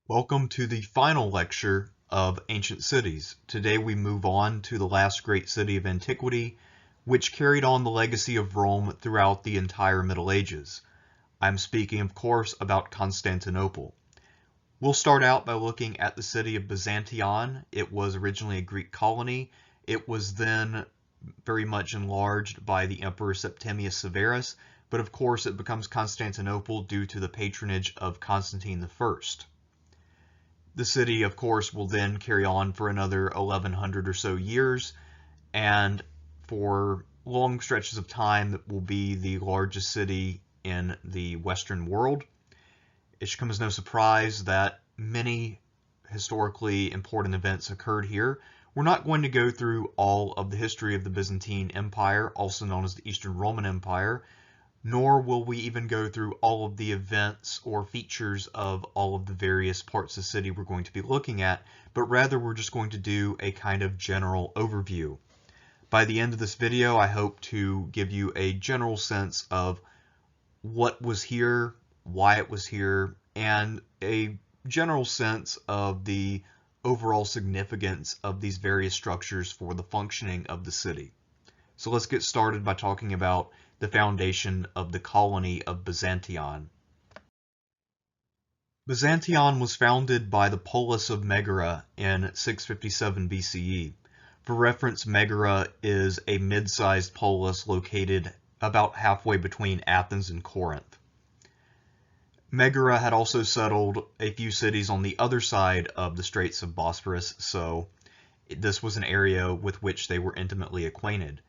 Welcome to the final lecture of Ancient Cities. Today we move on to the last great city of antiquity, which carried on the legacy of Rome throughout the entire Middle Ages. I'm speaking, of course, about Constantinople. We'll start out by looking at the city of Byzantion. It was originally a Greek colony. It was then very much enlarged by the Emperor Septimius Severus, but of course it becomes Constantinople due to the patronage of Constantine I. The city, of course, will then carry on for another 1100 or so years, and for long stretches of time it will be the largest city in the Western world. It should come as no surprise that many historically important events occurred here. We're not going to go through all of the history of the Byzantine Empire, also known as the Eastern Roman Empire, nor will we even go through all of the events or features of all of the various parts of the city we're going to be looking at, but rather we're just going to do a kind of general overview. By the end of this video, I hope to give you a general sense of what was here, why it was here, and a general sense of the overall significance of these various structures for the functioning of the city. So let's get started by talking about the foundation of the colony of Byzantion. Byzantion was founded by the polis of Megara in 657 BCE. For reference, Megara is a mid-sized polis located about halfway between Athens and Corinth. Megara had also settled a few cities on the other side of the Straits of Bosphorus, so this was an area with which they were intimately acquainted.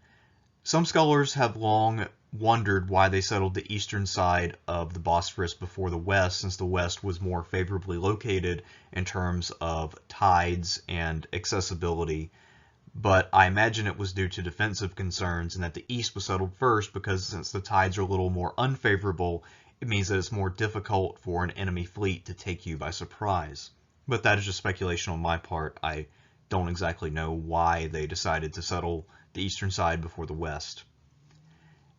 Some scholars have long wondered why they settled the eastern side of the Bosphorus before the west, since the west was more favorably located in terms of tides and accessibility. But I imagine it was due to defensive concerns, and that the east was settled first because since the tides are a little more unfavorable, it means that it's more difficult for an enemy fleet to take you by surprise. But that is just speculation on my part. I don't exactly know why they decided to settle the eastern side before the west.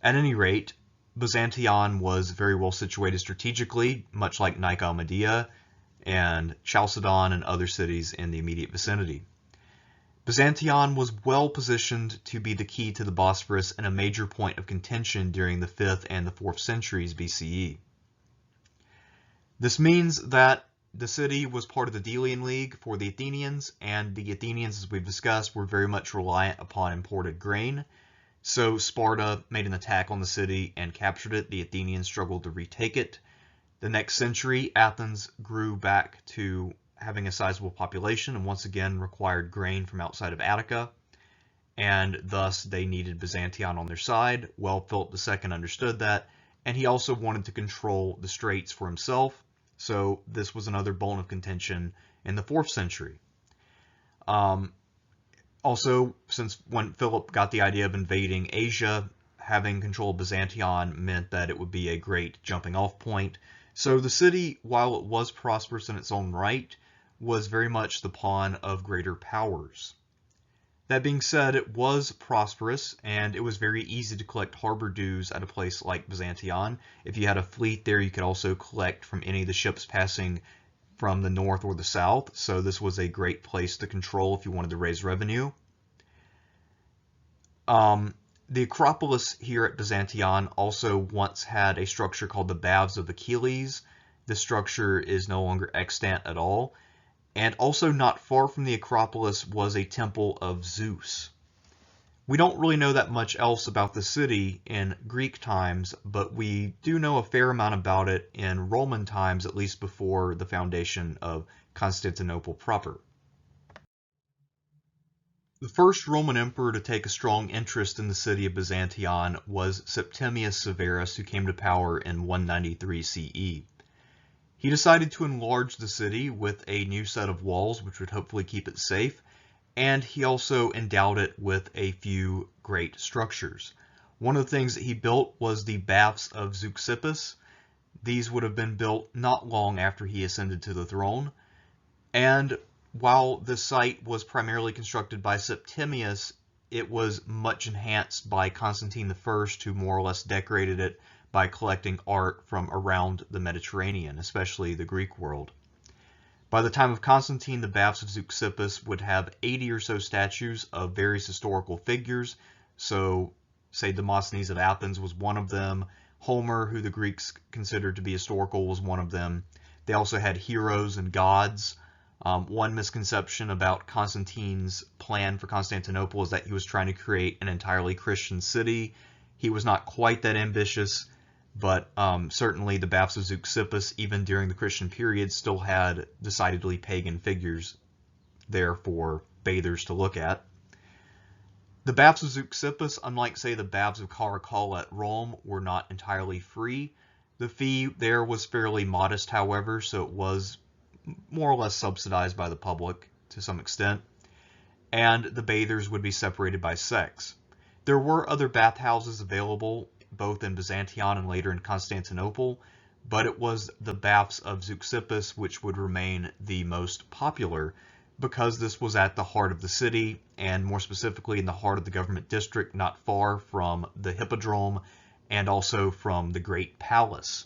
At any rate, Byzantion was very well situated strategically, much like Nicomedia and Chalcedon and other cities in the immediate vicinity. Byzantion was well positioned to be the key to the Bosphorus and a major point of contention during the 5th and the 4th centuries BCE. This means that the city was part of the Delian League for the Athenians, and the Athenians, as we've discussed, were very much reliant upon imported grain. So Sparta made an attack on the city and captured it. The Athenians struggled to retake it. The next century, Athens grew back to having a sizable population and once again required grain from outside of Attica, and thus they needed Byzantion on their side. Well, Philip II understood that, and he also wanted to control the straits for himself. So this was another bone of contention in the 4th century. Also, since when Philip got the idea of invading Asia, having control of Byzantion meant that it would be a great jumping off point. So the city, while it was prosperous in its own right, was very much the pawn of greater powers. That being said, it was prosperous, and it was very easy to collect harbor dues at a place like Byzantion. If you had a fleet there, you could also collect from any of the ships passing from the north or the south, so this was a great place to control if you wanted to raise revenue. The Acropolis here at Byzantion also once had a structure called the Baths of Achilles. This structure is no longer extant at all. And also not far from the Acropolis was a temple of Zeus. We don't really know that much else about the city in Greek times, but we do know a fair amount about it in Roman times, at least before the foundation of Constantinople proper. The first Roman emperor to take a strong interest in the city of Byzantion was Septimius Severus, who came to power in 193 CE. He decided to enlarge the city with a new set of walls, which would hopefully keep it safe, and he also endowed it with a few great structures. One of the things that he built was the Baths of Zeuxippos. These would have been built not long after he ascended to the throne, and while the site was primarily constructed by Septimius, it was much enhanced by Constantine I, who more or less decorated it by collecting art from around the Mediterranean, especially the Greek world. By the time of Constantine, the baths of Zeuxippos would have 80 or so statues of various historical figures. So, say Demosthenes of Athens was one of them. Homer, who the Greeks considered to be historical, was one of them. They also had heroes and gods. One misconception about Constantine's plan for Constantinople is that he was trying to create an entirely Christian city. He was not quite that ambitious, but certainly the baths of Zeuxippos, even during the Christian period, still had decidedly pagan figures there for bathers to look at. The baths of Zeuxippos, unlike, say, the baths of Caracalla at Rome, were not entirely free. The fee there was fairly modest, however, so it was more or less subsidized by the public to some extent, and the bathers would be separated by sex. There were other bathhouses available, both in Byzantion and later in Constantinople, but it was the baths of Zeuxippos which would remain the most popular, because this was at the heart of the city, and more specifically in the heart of the government district, not far from the Hippodrome and also from the Great Palace.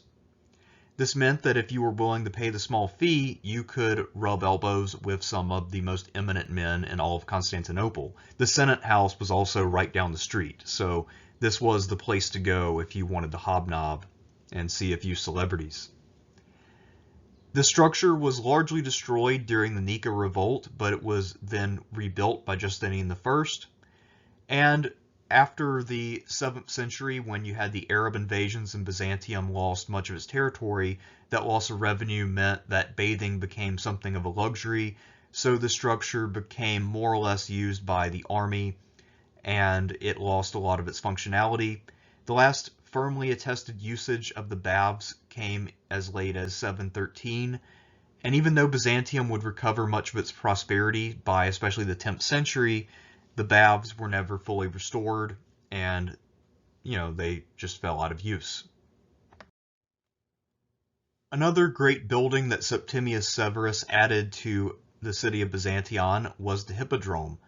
This meant that if you were willing to pay the small fee, you could rub elbows with some of the most eminent men in all of Constantinople. The Senate House was also right down the street, so this was the place to go if you wanted to hobnob and see a few celebrities. The structure was largely destroyed during the Nika Revolt, but it was then rebuilt by Justinian I. And after the 7th century, when you had the Arab invasions and Byzantium lost much of its territory, that loss of revenue meant that bathing became something of a luxury, so the structure became more or less used by the army, and it lost a lot of its functionality. The last firmly attested usage of the baths came as late as 713, and even though Byzantium would recover much of its prosperity by especially the 10th century, the baths were never fully restored, and they just fell out of use. Another great building that Septimius Severus added to the city of Byzantion was the Hippodrome.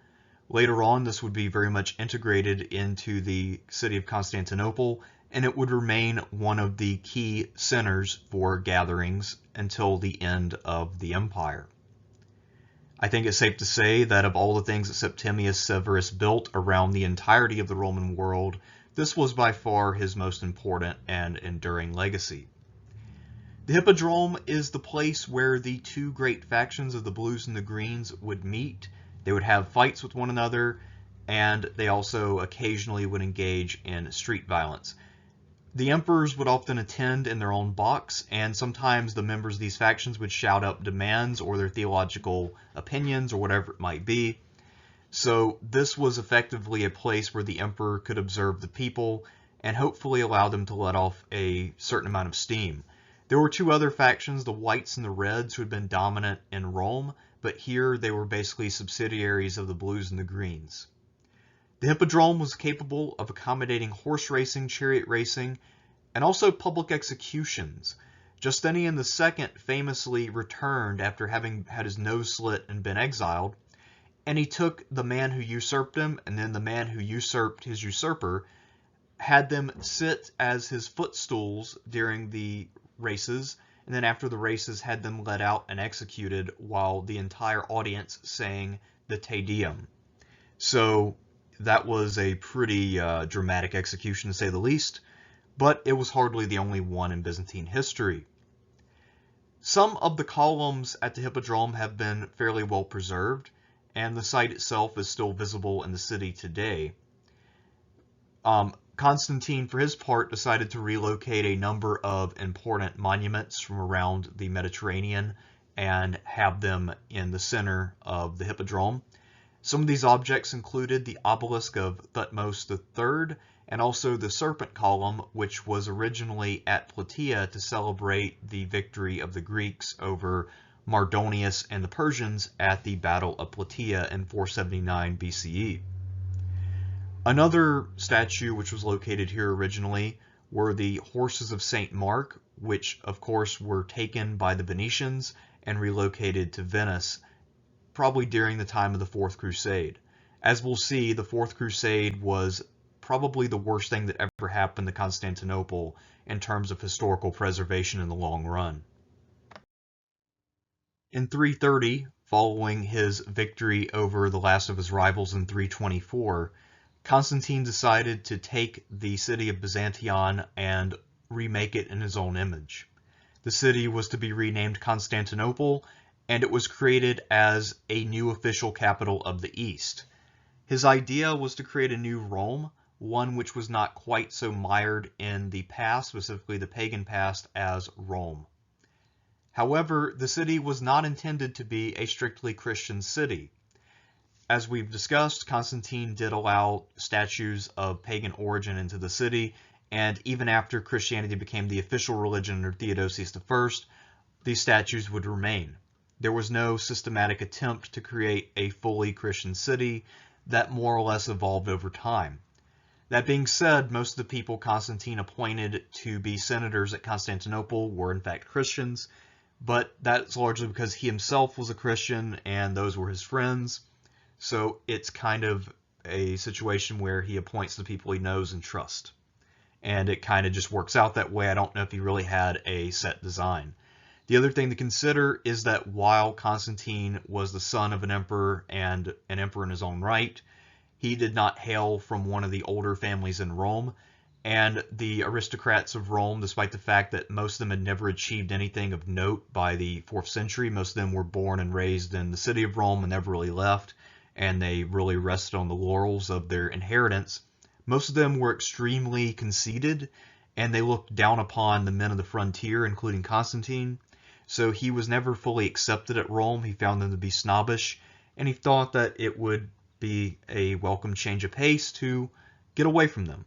Later on, this would be very much integrated into the city of Constantinople, and it would remain one of the key centers for gatherings until the end of the empire. I think it's safe to say that of all the things that Septimius Severus built around the entirety of the Roman world, this was by far his most important and enduring legacy. The Hippodrome is the place where the two great factions of the Blues and the Greens would meet. They would have fights with one another, and they also occasionally would engage in street violence. The emperors would often attend in their own box, and sometimes the members of these factions would shout out demands or their theological opinions or whatever it might be. So this was effectively a place where the emperor could observe the people and hopefully allow them to let off a certain amount of steam. There were two other factions, the Whites and the Reds, who had been dominant in Rome, but here they were basically subsidiaries of the Blues and the Greens. The Hippodrome was capable of accommodating horse racing, chariot racing, and also public executions. Justinian II famously returned after having had his nose slit and been exiled, and he took the man who usurped him and then the man who usurped his usurper, had them sit as his footstools during the races, and then after the races had them led out and executed while the entire audience sang the Te Deum. So that was a pretty dramatic execution, to say the least, but it was hardly the only one in Byzantine history. Some of the columns at the Hippodrome have been fairly well preserved, and the site itself is still visible in the city today. Constantine, for his part, decided to relocate a number of important monuments from around the Mediterranean and have them in the center of the Hippodrome. Some of these objects included the obelisk of Thutmose III and also the serpent column, which was originally at Plataea to celebrate the victory of the Greeks over Mardonius and the Persians at the Battle of Plataea in 479 BCE. Another statue which was located here originally were the horses of St. Mark, which of course were taken by the Venetians and relocated to Venice, probably during the time of the Fourth Crusade. As we'll see, the Fourth Crusade was probably the worst thing that ever happened to Constantinople in terms of historical preservation in the long run. In 330, following his victory over the last of his rivals in 324, Constantine decided to take the city of Byzantion and remake it in his own image. The city was to be renamed Constantinople, and it was created as a new official capital of the East. His idea was to create a new Rome, one which was not quite so mired in the past, specifically the pagan past, as Rome. However, the city was not intended to be a strictly Christian city. As we've discussed, Constantine did allow statues of pagan origin into the city, and even after Christianity became the official religion under Theodosius I, these statues would remain. There was no systematic attempt to create a fully Christian city that more or less evolved over time. That being said, most of the people Constantine appointed to be senators at Constantinople were in fact Christians, but that's largely because he himself was a Christian and those were his friends. So it's kind of a situation where he appoints the people he knows and trusts. And it kind of just works out that way. I don't know if he really had a set design. The other thing to consider is that while Constantine was the son of an emperor and an emperor in his own right, he did not hail from one of the older families in Rome. And the aristocrats of Rome, despite the fact that most of them had never achieved anything of note by the 4th century, most of them were born and raised in the city of Rome and never really left, and they really rested on the laurels of their inheritance. Most of them were extremely conceited, and they looked down upon the men of the frontier, including Constantine. So he was never fully accepted at Rome. He found them to be snobbish, and he thought that it would be a welcome change of pace to get away from them.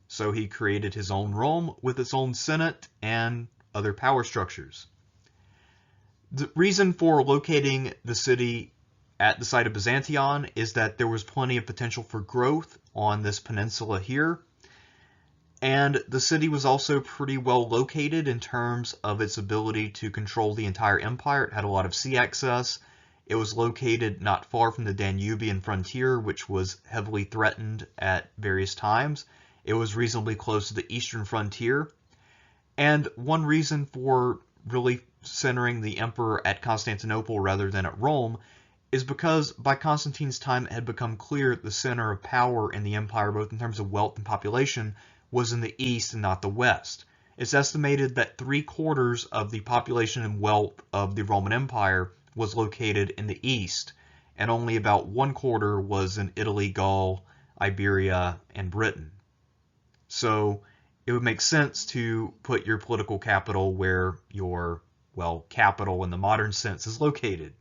So he created his own Rome with its own senate and other power structures. The reason for locating the city at the site of Byzantion is that there was plenty of potential for growth on this peninsula here. And the city was also pretty well located in terms of its ability to control the entire empire. It had a lot of sea access. It was located not far from the Danubian frontier, which was heavily threatened at various times. It was reasonably close to the eastern frontier. And one reason for really centering the emperor at Constantinople rather than at Rome is because by Constantine's time it had become clear that the center of power in the empire, both in terms of wealth and population, was in the east and not the west. It's estimated that 3/4 of the population and wealth of the Roman Empire was located in the east, and only about 1/4 was in Italy, Gaul, Iberia, and Britain. So it would make sense to put your political capital where your, well, capital in the modern sense is located.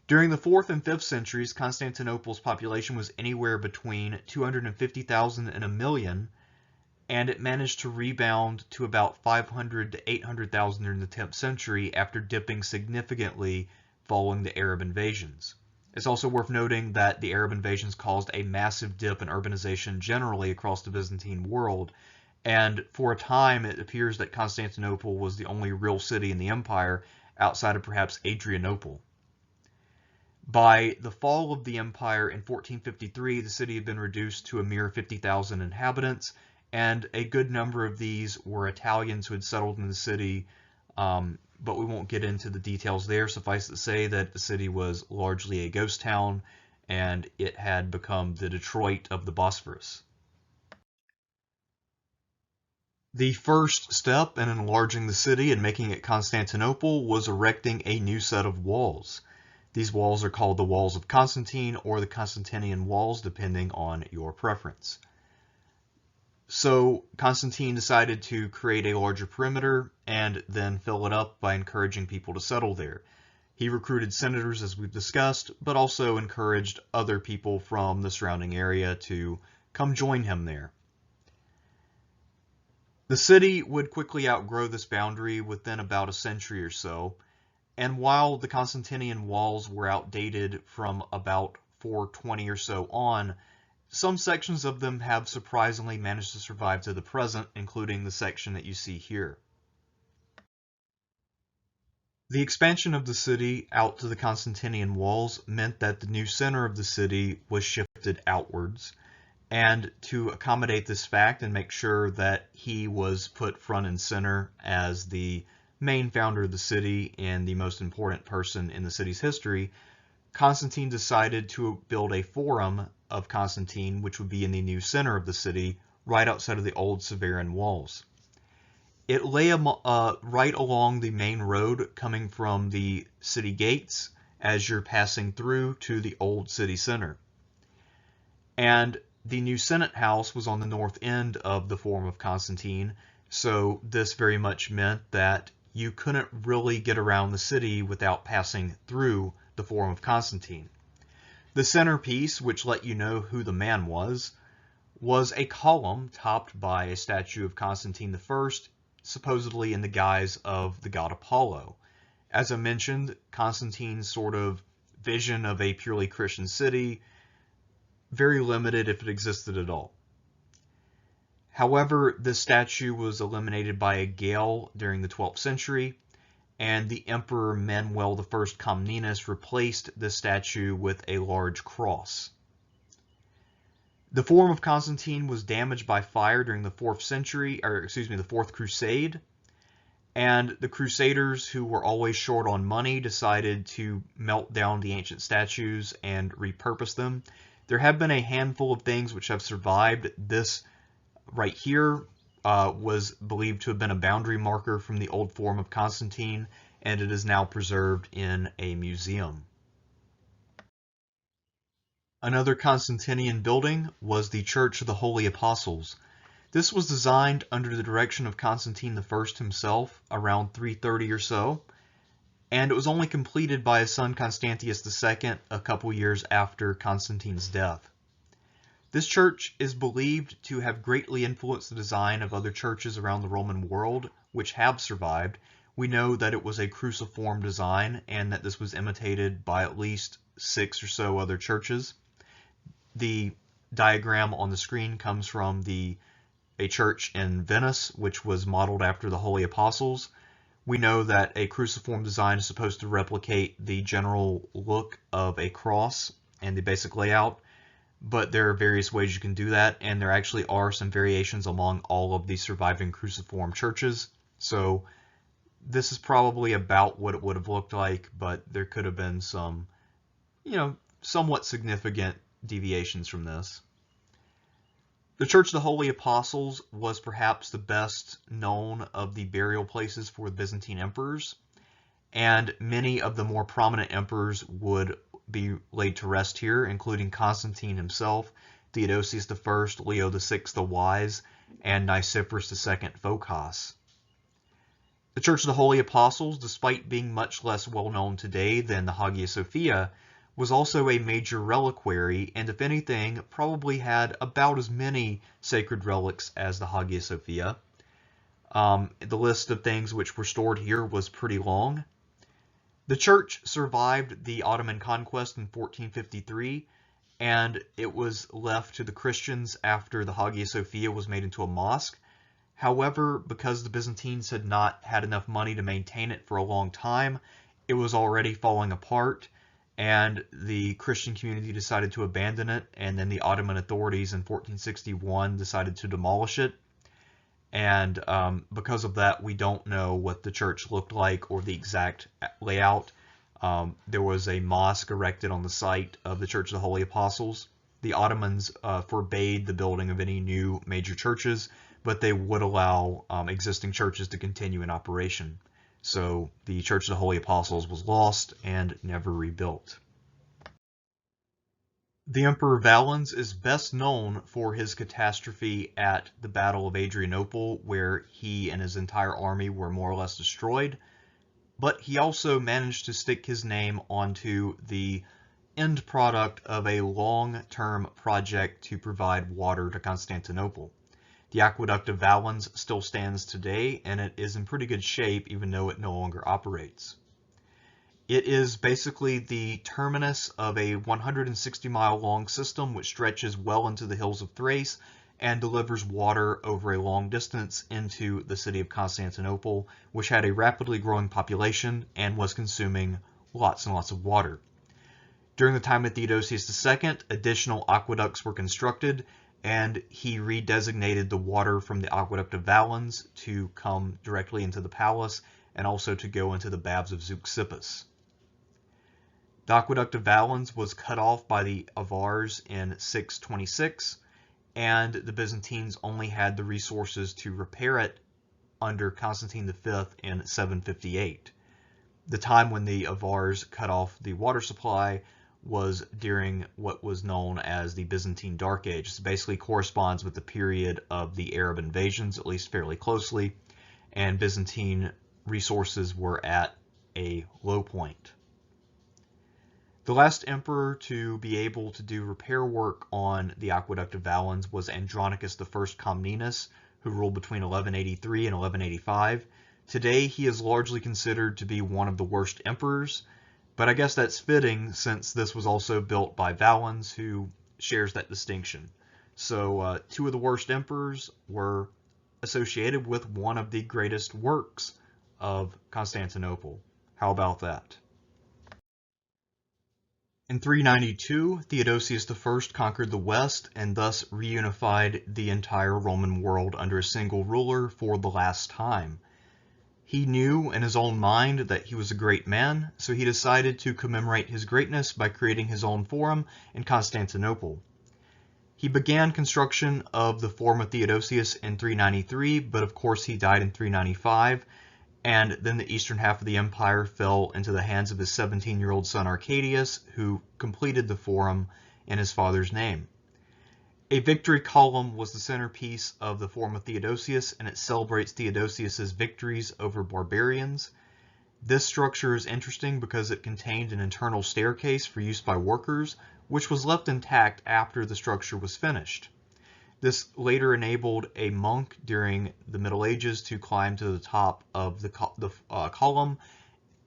During the 4th and 5th centuries, Constantinople's population was anywhere between 250,000 and 1 million, and it managed to rebound to about 500 to 800,000 during the 10th century after dipping significantly following the Arab invasions. It's also worth noting that the Arab invasions caused a massive dip in urbanization generally across the Byzantine world, and for a time it appears that Constantinople was the only real city in the empire outside of perhaps Adrianople. By the fall of the empire in 1453, the city had been reduced to a mere 50,000 inhabitants, and a good number of these were Italians who had settled in the city, but we won't get into the details there. Suffice it to say that the city was largely a ghost town, and it had become the Detroit of the Bosphorus. The first step in enlarging the city and making it Constantinople was erecting a new set of walls. These walls are called the Walls of Constantine or the Constantinian Walls, depending on your preference. So Constantine decided to create a larger perimeter and then fill it up by encouraging people to settle there. He recruited senators, as we've discussed, but also encouraged other people from the surrounding area to come join him there. The city would quickly outgrow this boundary within about a century or so, and while the Constantinian walls were outdated from about 420 or so on, some sections of them have surprisingly managed to survive to the present, including the section that you see here. The expansion of the city out to the Constantinian walls meant that the new center of the city was shifted outwards, and to accommodate this fact and make sure that he was put front and center as the main founder of the city and the most important person in the city's history, Constantine decided to build a Forum of Constantine, which would be in the new center of the city, right outside of the old Severian Walls. It lay right along the main road coming from the city gates as you're passing through to the old city center. And the new Senate House was on the north end of the Forum of Constantine, so this very much meant that you couldn't really get around the city without passing through the Forum of Constantine. The centerpiece, which let you know who the man was a column topped by a statue of Constantine I, supposedly in the guise of the god Apollo. As I mentioned, Constantine's sort of vision of a purely Christian city, very limited if it existed at all. However, this statue was eliminated by a gale during the 12th century, and the Emperor Manuel I Comnenus replaced this statue with a large cross. The Forum of Constantine was damaged by fire during the 4th Crusade, and the Crusaders, who were always short on money, decided to melt down the ancient statues and repurpose them. There have been a handful of things which have survived. This right here was believed to have been a boundary marker from the old Forum of Constantine, and it is now preserved in a museum. Another Constantinian building was the Church of the Holy Apostles. This was designed under the direction of Constantine I himself around 330 or so, and it was only completed by his son Constantius II a couple years after Constantine's death. This church is believed to have greatly influenced the design of other churches around the Roman world, which have survived. We know that it was a cruciform design and that this was imitated by at least 6 or so other churches. The diagram on the screen comes from a church in Venice, which was modeled after the Holy Apostles. We know that a cruciform design is supposed to replicate the general look of a cross and the basic layout, but there are various ways you can do that, and there actually are some variations among all of the surviving cruciform churches. So this is probably about what it would have looked like, but there could have been some, somewhat significant deviations from this. The Church of the Holy Apostles was perhaps the best known of the burial places for the Byzantine emperors, and many of the more prominent emperors would be laid to rest here, including Constantine himself, Theodosius I, Leo VI the Wise, and Nicephorus II Phocas. The Church of the Holy Apostles, despite being much less well known today than the Hagia Sophia, was also a major reliquary, and if anything, probably had about as many sacred relics as the Hagia Sophia. The list of things which were stored here was pretty long. The church survived the Ottoman conquest in 1453, and it was left to the Christians after the Hagia Sophia was made into a mosque. However, because the Byzantines had not had enough money to maintain it for a long time, it was already falling apart, and the Christian community decided to abandon it, and then the Ottoman authorities in 1461 decided to demolish it. And because of that, we don't know what the church looked like or the exact layout. There was a mosque erected on the site of the Church of the Holy Apostles. The Ottomans forbade the building of any new major churches, but they would allow existing churches to continue in operation. So the Church of the Holy Apostles was lost and never rebuilt. The Emperor Valens is best known for his catastrophe at the Battle of Adrianople, where he and his entire army were more or less destroyed, but he also managed to stick his name onto the end product of a long-term project to provide water to Constantinople. The Aqueduct of Valens still stands today, and it is in pretty good shape even though it no longer operates. It is basically the terminus of a 160-mile-long system which stretches well into the hills of Thrace and delivers water over a long distance into the city of Constantinople, which had a rapidly growing population and was consuming lots and lots of water. During the time of Theodosius II, additional aqueducts were constructed, and he redesignated the water from the Aqueduct of Valens to come directly into the palace and also to go into the baths of Zeuxippos. The Aqueduct of Valens was cut off by the Avars in 626, and the Byzantines only had the resources to repair it under Constantine V in 758. The time when the Avars cut off the water supply was during what was known as the Byzantine Dark Age. This basically corresponds with the period of the Arab invasions, at least fairly closely, and Byzantine resources were at a low point. The last emperor to be able to do repair work on the Aqueduct of Valens was Andronicus I Comnenus, who ruled between 1183 and 1185. Today, he is largely considered to be one of the worst emperors, but I guess that's fitting since this was also built by Valens, who shares that distinction. So two of the worst emperors were associated with one of the greatest works of Constantinople. How about that? In 392, Theodosius I conquered the West and thus reunified the entire Roman world under a single ruler for the last time. He knew in his own mind that he was a great man, so he decided to commemorate his greatness by creating his own forum in Constantinople. He began construction of the Forum of Theodosius in 393, but of course he died in 395, and then the eastern half of the empire fell into the hands of his 17-year-old son Arcadius, who completed the forum in his father's name. A victory column was the centerpiece of the Forum of Theodosius, and it celebrates Theodosius's victories over barbarians. This structure is interesting because it contained an internal staircase for use by workers, which was left intact after the structure was finished. This later enabled a monk during the Middle Ages to climb to the top of the column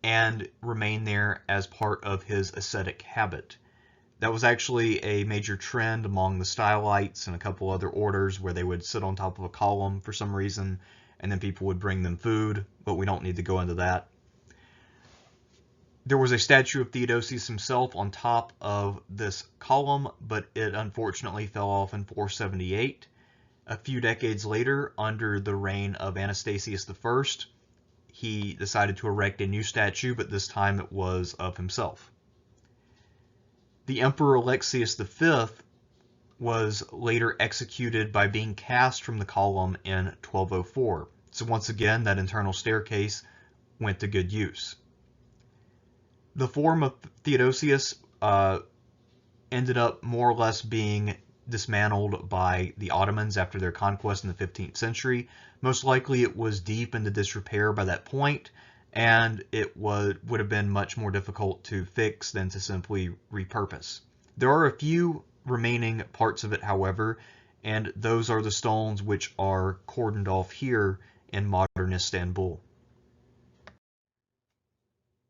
and remain there as part of his ascetic habit. That was actually a major trend among the Stylites and a couple other orders where they would sit on top of a column for some reason, and then people would bring them food, but we don't need to go into that. There was a statue of Theodosius himself on top of this column, but it unfortunately fell off in 478. A few decades later, under the reign of Anastasius I, he decided to erect a new statue, but this time it was of himself. The Emperor Alexius V was later executed by being cast from the column in 1204. So once again, that internal staircase went to good use. The Forum of Theodosius ended up more or less being dismantled by the Ottomans after their conquest in the 15th century. Most likely it was deep into disrepair by that point, and it would have been much more difficult to fix than to simply repurpose. There are a few remaining parts of it, however, and those are the stones which are cordoned off here in modern Istanbul.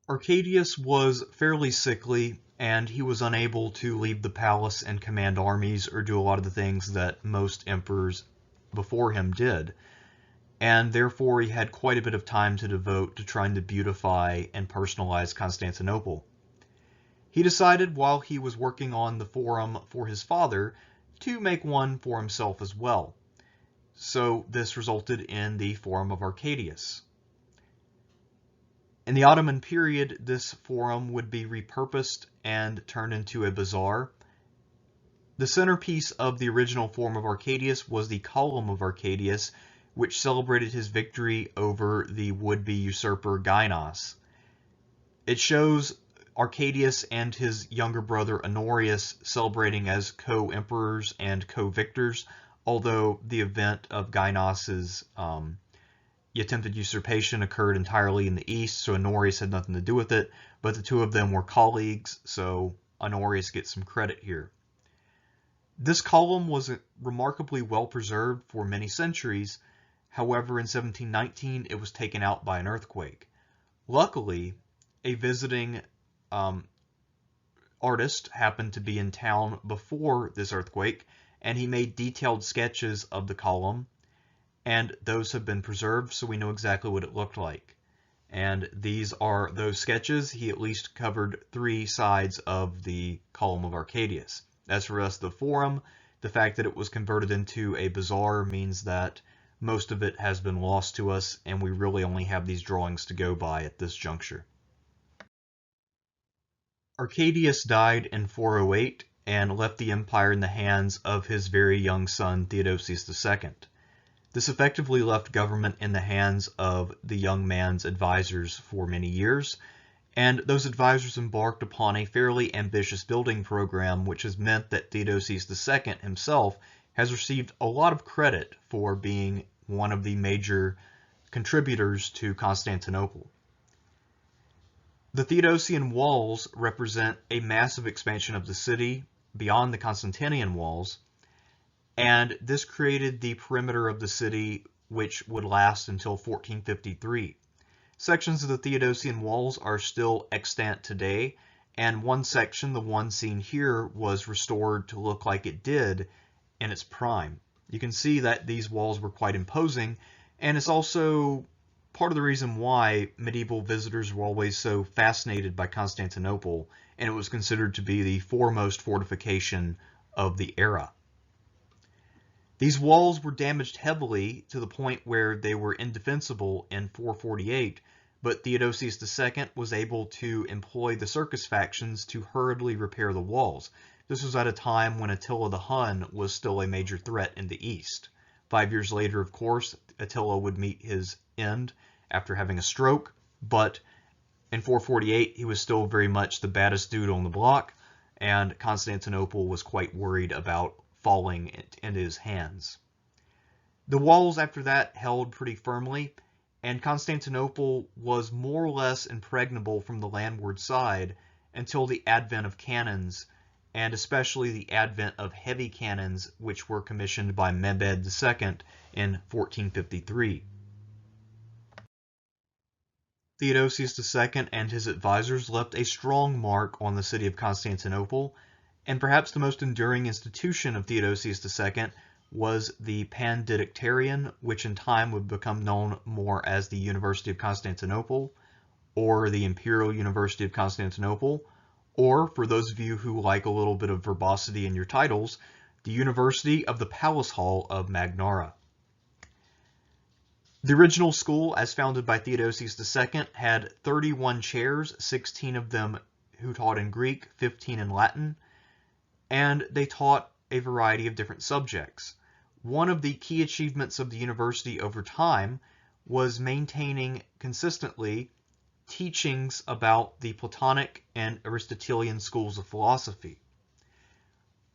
Arcadius was fairly sickly, and he was unable to leave the palace and command armies or do a lot of the things that most emperors before him did. And therefore he had quite a bit of time to devote to trying to beautify and personalize Constantinople. He decided while he was working on the forum for his father to make one for himself as well. So this resulted in the Forum of Arcadius. In the Ottoman period, this forum would be repurposed and turned into a bazaar. The centerpiece of the original Forum of Arcadius was the Column of Arcadius, which celebrated his victory over the would-be usurper Gainas. It shows Arcadius and his younger brother Honorius celebrating as co-emperors and co-victors, although the event of Gainas's attempted usurpation occurred entirely in the east, so Honorius had nothing to do with it, but the two of them were colleagues, so Honorius gets some credit here. This column was remarkably well preserved for many centuries. However, in 1719, it was taken out by an earthquake. Luckily, a visiting artist happened to be in town before this earthquake, and he made detailed sketches of the column, and those have been preserved, so we know exactly what it looked like. And these are those sketches. He at least covered 3 sides of the Column of Arcadius. As for us, the Forum, the fact that it was converted into a bazaar means that most of it has been lost to us, and we really only have these drawings to go by at this juncture. Arcadius died in 408 and left the empire in the hands of his very young son Theodosius II. This effectively left government in the hands of the young man's advisors for many years, and those advisors embarked upon a fairly ambitious building program, which has meant that Theodosius II himself has received a lot of credit for being one of the major contributors to Constantinople. The Theodosian Walls represent a massive expansion of the city beyond the Constantinian Walls, and this created the perimeter of the city, which would last until 1453. Sections of the Theodosian Walls are still extant today, and one section, the one seen here, was restored to look like it did in its prime. You can see that these walls were quite imposing, and it's also part of the reason why medieval visitors were always so fascinated by Constantinople, and it was considered to be the foremost fortification of the era. These walls were damaged heavily to the point where they were indefensible in 448, but Theodosius II was able to employ the circus factions to hurriedly repair the walls. This was at a time when Attila the Hun was still a major threat in the east. 5 years later, of course, Attila would meet his end after having a stroke, but in 448 he was still very much the baddest dude on the block, and Constantinople was quite worried about falling into his hands. The walls after that held pretty firmly, and Constantinople was more or less impregnable from the landward side until the advent of cannons, and especially the advent of heavy cannons, which were commissioned by Mehmed II in 1453. Theodosius II and his advisors left a strong mark on the city of Constantinople, and perhaps the most enduring institution of Theodosius II was the Pandidictarian, which in time would become known more as the University of Constantinople, or the Imperial University of Constantinople, or, for those of you who like a little bit of verbosity in your titles, the University of the Palace Hall of Magnara. The original school, as founded by Theodosius II, had 31 chairs, 16 of them who taught in Greek, 15 in Latin, and they taught a variety of different subjects. One of the key achievements of the university over time was maintaining consistently teachings about the Platonic and Aristotelian schools of philosophy.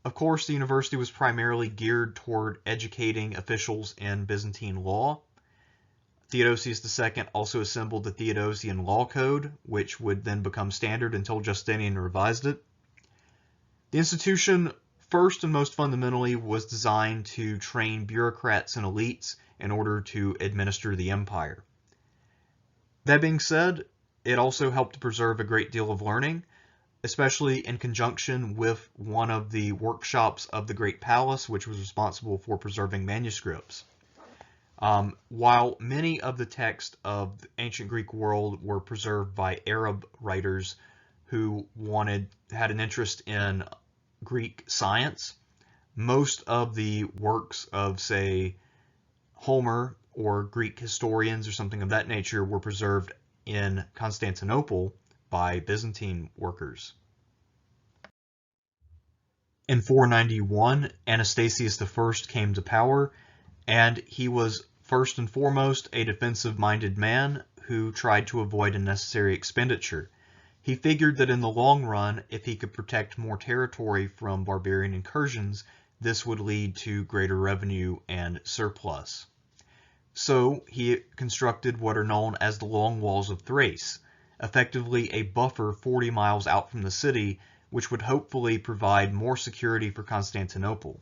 Of course, the university was primarily geared toward educating officials in Byzantine law. Theodosius II also assembled the Theodosian Law Code, which would then become standard until Justinian revised it. The institution, first and most fundamentally, was designed to train bureaucrats and elites in order to administer the empire. That being said, it also helped to preserve a great deal of learning, especially in conjunction with one of the workshops of the Great Palace, which was responsible for preserving manuscripts. While many of the texts of the ancient Greek world were preserved by Arab writers who had an interest in Greek science, most of the works of, say, Homer or Greek historians or something of that nature were preserved in Constantinople by Byzantine workers. In 491, Anastasius I came to power, and he was first and foremost a defensive-minded man who tried to avoid unnecessary expenditure. He figured that in the long run, if he could protect more territory from barbarian incursions, this would lead to greater revenue and surplus. So he constructed what are known as the Long Walls of Thrace, effectively a buffer 40 miles out from the city, which would hopefully provide more security for Constantinople.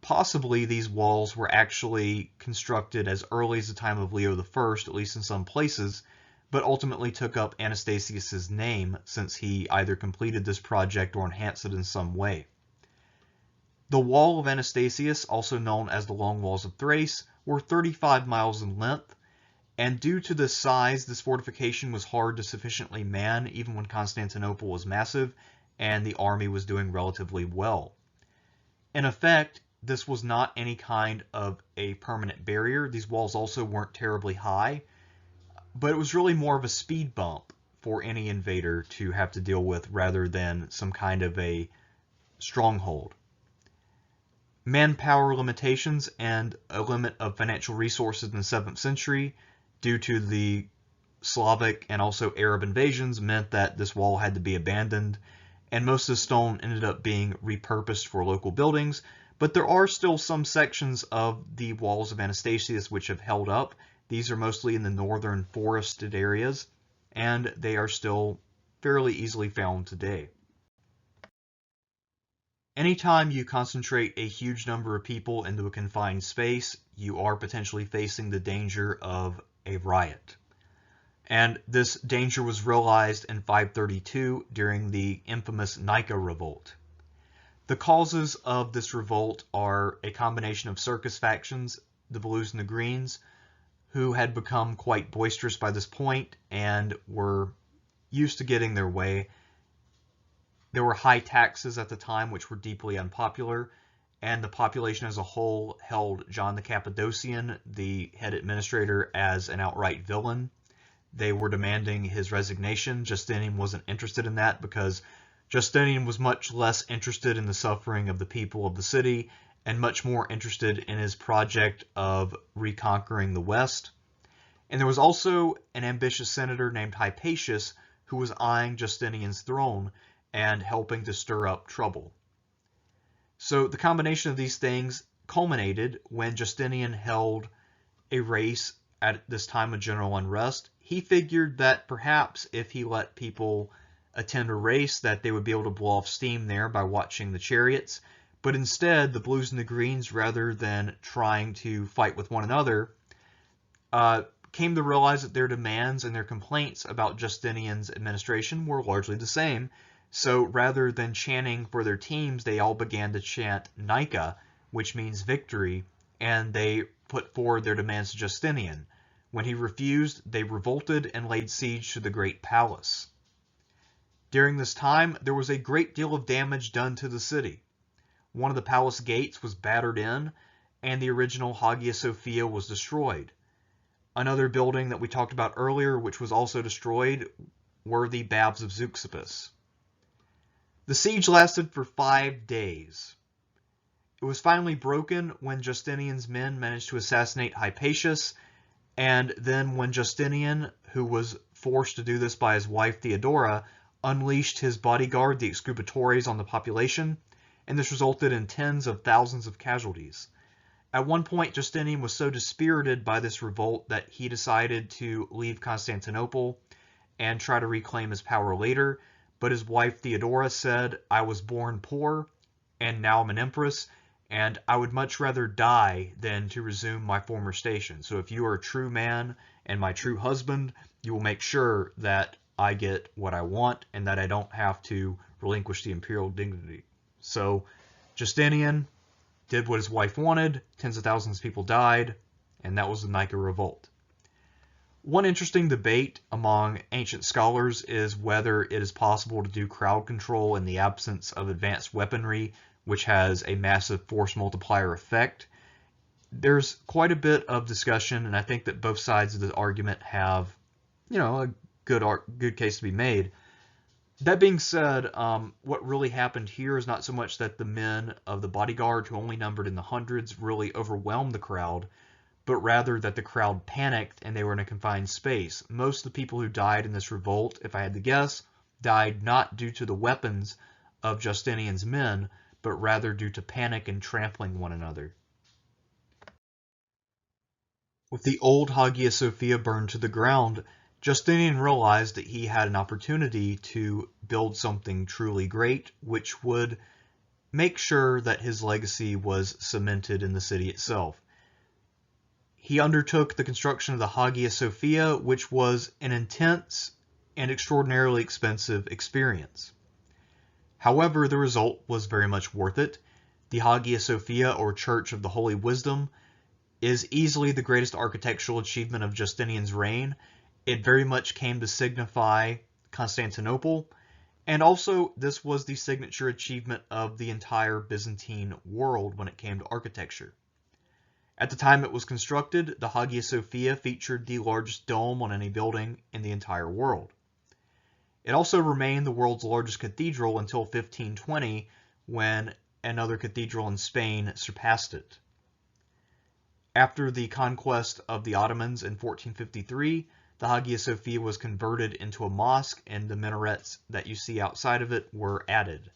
Possibly these walls were actually constructed as early as the time of Leo I, at least in some places, but ultimately took up Anastasius's name since he either completed this project or enhanced it in some way. The Wall of Anastasius, also known as the Long Walls of Thrace, were 35 miles in length, and due to the size, this fortification was hard to sufficiently man even when Constantinople was massive and the army was doing relatively well. In effect, this was not any kind of a permanent barrier. These walls also weren't terribly high, but it was really more of a speed bump for any invader to have to deal with rather than some kind of a stronghold. Manpower limitations and a limit of financial resources in the 7th century due to the Slavic and also Arab invasions meant that this wall had to be abandoned, and most of the stone ended up being repurposed for local buildings, but there are still some sections of the walls of Anastasius which have held up. These are mostly in the northern forested areas, and they are still fairly easily found today. Anytime you concentrate a huge number of people into a confined space, you are potentially facing the danger of a riot. And this danger was realized in 532 during the infamous Nika Revolt. The causes of this revolt are a combination of circus factions, the Blues and the Greens, who had become quite boisterous by this point and were used to getting their way. There were high taxes at the time which were deeply unpopular, and the population as a whole held John the Cappadocian, the head administrator, as an outright villain. They were demanding his resignation. Justinian wasn't interested in that because Justinian was much less interested in the suffering of the people of the city and much more interested in his project of reconquering the West. And there was also an ambitious senator named Hypatius who was eyeing Justinian's throne and helping to stir up trouble. So the combination of these things culminated when Justinian held a race at this time of general unrest. He figured that perhaps if he let people attend a race that they would be able to blow off steam there by watching the chariots. But instead, the Blues and the Greens, rather than trying to fight with one another, came to realize that their demands and their complaints about Justinian's administration were largely the same. So rather than chanting for their teams, they all began to chant Nika, which means victory, and they put forward their demands to Justinian. When he refused, they revolted and laid siege to the great palace. During this time, there was a great deal of damage done to the city. One of the palace gates was battered in, and the original Hagia Sophia was destroyed. Another building that we talked about earlier, which was also destroyed, were the Baths of Zeuxippos. The siege lasted for 5 days. It was finally broken when Justinian's men managed to assassinate Hypatius, and then when Justinian, who was forced to do this by his wife Theodora, unleashed his bodyguard, the Exculpatores, on the population, and this resulted in tens of thousands of casualties. At one point, Justinian was so dispirited by this revolt that he decided to leave Constantinople and try to reclaim his power later, but his wife Theodora said, "I was born poor, and now I'm an empress, and I would much rather die than to resume my former station. So if you are a true man and my true husband, you will make sure that I get what I want and that I don't have to relinquish the imperial dignity." So Justinian did what his wife wanted, tens of thousands of people died, and that was the Nika Revolt. One interesting debate among ancient scholars is whether it is possible to do crowd control in the absence of advanced weaponry, which has a massive force multiplier effect. There's quite a bit of discussion, and I think that both sides of the argument have, a good case to be made. That being said, what really happened here is not so much that the men of the bodyguard, who only numbered in the hundreds, really overwhelmed the crowd, but rather that the crowd panicked and they were in a confined space. Most of the people who died in this revolt, if I had to guess, died not due to the weapons of Justinian's men, but rather due to panic and trampling one another. With the old Hagia Sophia burned to the ground, Justinian realized that he had an opportunity to build something truly great, which would make sure that his legacy was cemented in the city itself. He undertook the construction of the Hagia Sophia, which was an intense and extraordinarily expensive experience. However, the result was very much worth it. The Hagia Sophia, or Church of the Holy Wisdom, is easily the greatest architectural achievement of Justinian's reign. It very much came to signify Constantinople, And also, this was the signature achievement of the entire Byzantine world when it came to architecture. At the time it was constructed, the Hagia Sophia featured the largest dome on any building in the entire world. It also remained the world's largest cathedral until 1520, when another cathedral in Spain surpassed it. After the conquest of the Ottomans in 1453, the Hagia Sophia was converted into a mosque, and the minarets that you see outside of it were added.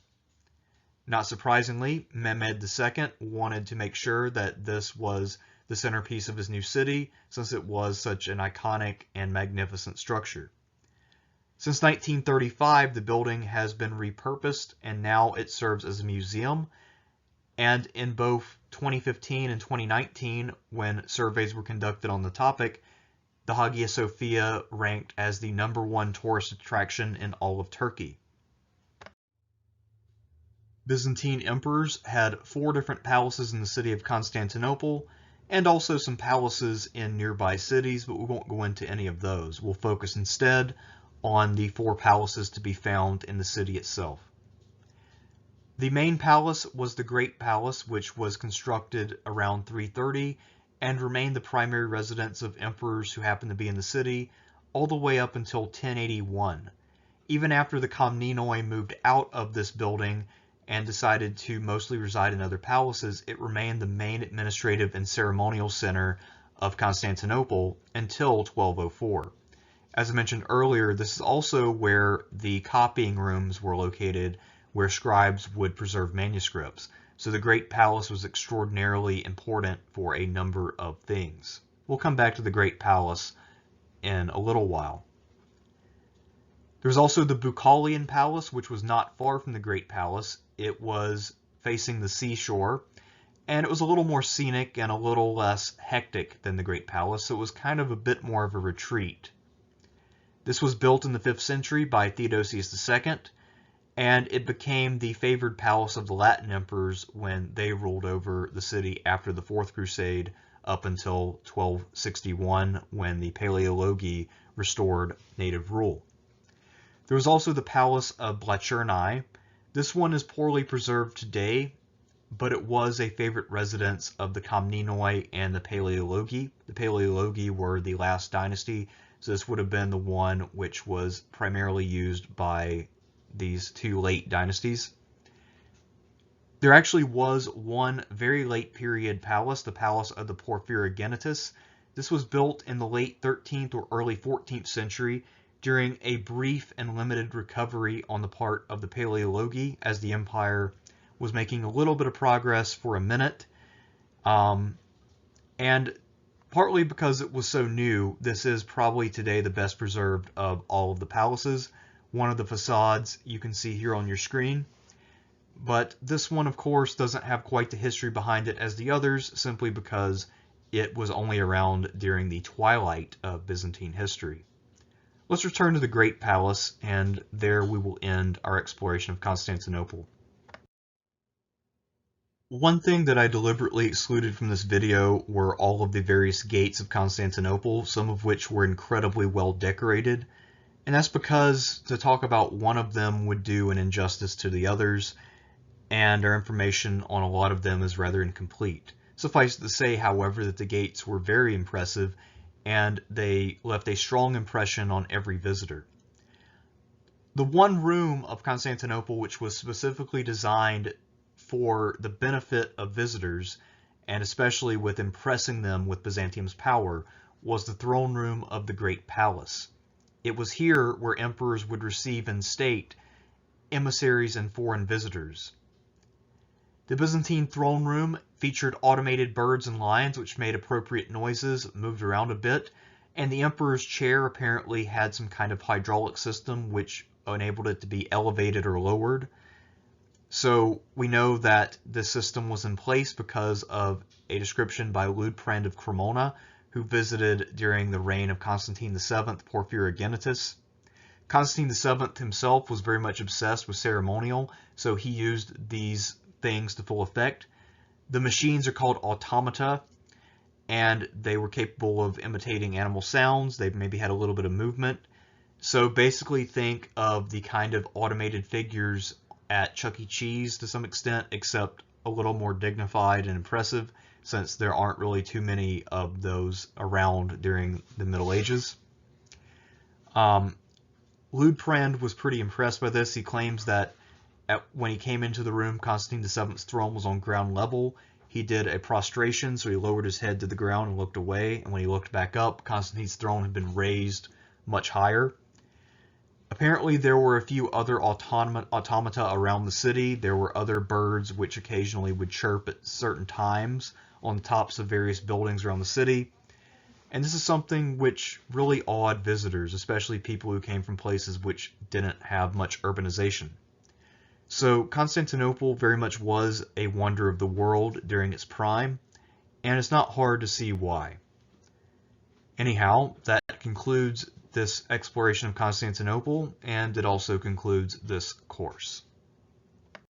Not surprisingly, Mehmed II wanted to make sure that this was the centerpiece of his new city, since it was such an iconic and magnificent structure. Since 1935, the building has been repurposed, and now it serves as a museum. And in both 2015 and 2019, when surveys were conducted on the topic, the Hagia Sophia ranked as the #1 tourist attraction in all of Turkey. Byzantine emperors had 4 different palaces in the city of Constantinople, and also some palaces in nearby cities, but we won't go into any of those. We'll focus instead on the 4 palaces to be found in the city itself. The main palace was the Great Palace, which was constructed around 330 and remained the primary residence of emperors who happened to be in the city all the way up until 1081. Even after the Komnenoi moved out of this building and decided to mostly reside in other palaces, it remained the main administrative and ceremonial center of Constantinople until 1204. As I mentioned earlier, this is also where the copying rooms were located, where scribes would preserve manuscripts. So the Great Palace was extraordinarily important for a number of things. We'll come back to the Great Palace in a little while. There was also the Bucolian Palace, which was not far from the Great Palace. It was facing the seashore, and it was a little more scenic and a little less hectic than the Great Palace, so it was kind of a bit more of a retreat. This was built in the 5th century by Theodosius II, and it became the favored palace of the Latin emperors when they ruled over the city after the Fourth Crusade up until 1261, when the Paleologi restored native rule. There was also the Palace of Blachernai. This one is poorly preserved today, but it was a favorite residence of the Komnenoi and the Paleologi. The Paleologi were the last dynasty, so this would have been the one which was primarily used by these 2 late dynasties. There actually was one very late period palace, the Palace of the Porphyrogenitus. This was built in the late 13th or early 14th century during a brief and limited recovery on the part of the Paleologi, as the empire was making a little bit of progress for a minute. And partly because it was so new, this is probably today the best preserved of all of the palaces. One of the facades you can see here on your screen. But this one, of course, doesn't have quite the history behind it as the others, simply because it was only around during the twilight of Byzantine history. Let's return to the Great Palace, and there we will end our exploration of Constantinople. One thing that I deliberately excluded from this video were all of the various gates of Constantinople, some of which were incredibly well decorated. And that's because to talk about one of them would do an injustice to the others, and our information on a lot of them is rather incomplete. Suffice it to say, however, that the gates were very impressive, and they left a strong impression on every visitor. The one room of Constantinople which was specifically designed for the benefit of visitors, and especially with impressing them with Byzantium's power, was the throne room of the Great Palace. It was here where emperors would receive in state emissaries and foreign visitors. The Byzantine throne room featured automated birds and lions which made appropriate noises, moved around a bit, and the emperor's chair apparently had some kind of hydraulic system which enabled it to be elevated or lowered. So we know that this system was in place because of a description by Liutprand of Cremona, who visited during the reign of Constantine VII Porphyrogenitus. Constantine VII himself was very much obsessed with ceremonial, so he used these things to full effect. The machines are called automata, and they were capable of imitating animal sounds. They maybe had a little bit of movement. So basically think of the kind of automated figures at Chuck E. Cheese to some extent, except a little more dignified and impressive, since there aren't really too many of those around during the Middle Ages. Ludeprand was pretty impressed by this. He claims that when he came into the room, Constantine VII's throne was on ground level. He did a prostration, so he lowered his head to the ground and looked away. And when he looked back up, Constantine's throne had been raised much higher. Apparently, there were a few other automata around the city. There were other birds which occasionally would chirp at certain times on the tops of various buildings around the city. And this is something which really awed visitors, especially people who came from places which didn't have much urbanization. So Constantinople very much was a wonder of the world during its prime, and it's not hard to see why. Anyhow, that concludes this exploration of Constantinople, and it also concludes this course.